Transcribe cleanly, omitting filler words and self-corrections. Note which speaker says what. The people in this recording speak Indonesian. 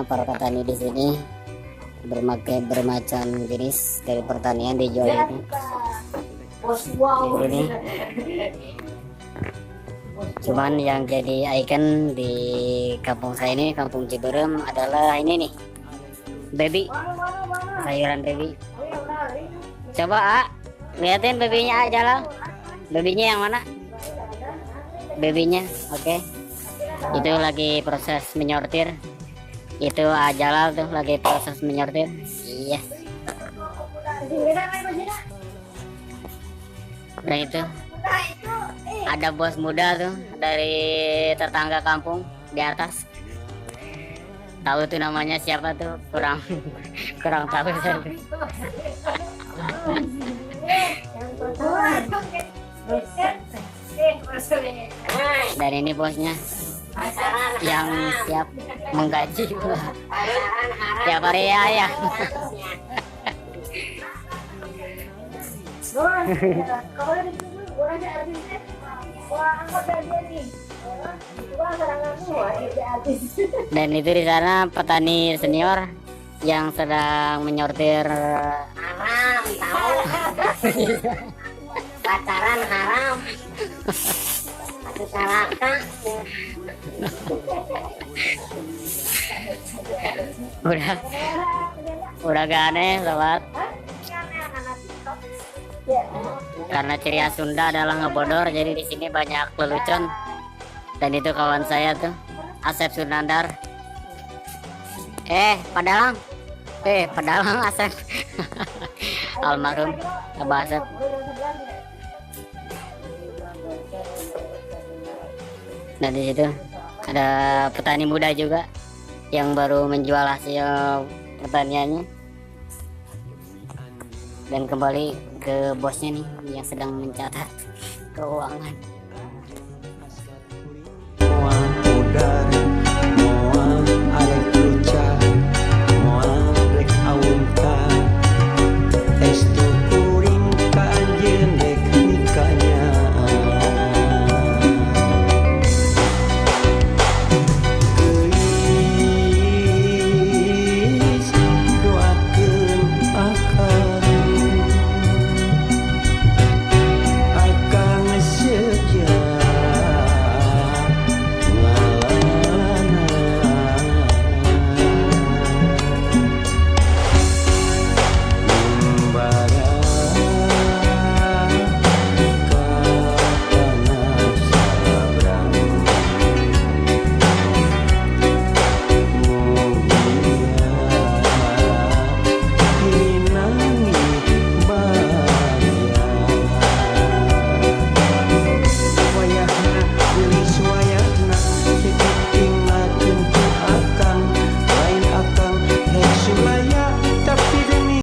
Speaker 1: para petani di sini bermacam jenis dari pertanian dijual ini. Ini cuman yang jadi ikon di kampung saya ini, kampung Ciberem, adalah ini nih, baby, sayuran baby. Coba liatin babynya aja lah. Babynya yang mana? Babynya, oke. Itu lagi proses menyortir. Itu Jalal tuh lagi proses menyortir. Iya. Nah itu ada bos muda tuh dari tetangga kampung di atas. Tahu tuh namanya siapa tuh? Kurang kurang tahu saya. Dan ini bosnya yang siap menggaji tiap hari ya. Dan itu di sana petani senior yang sedang menyortir.
Speaker 2: Haram, tahu. Pacaran haram. Salaka.
Speaker 1: udah gak aneh lewat. Karena ciri khas Sunda adalah ngebodor, jadi di sini banyak lelucon. Dan itu kawan saya tuh, Asep Sunandar. Padalang Asep. Almarhum Abah Asep. Dan di situ ada petani muda juga yang baru menjual hasil pertaniannya. Dan kembali ke bosnya nih yang sedang mencatat keuangan.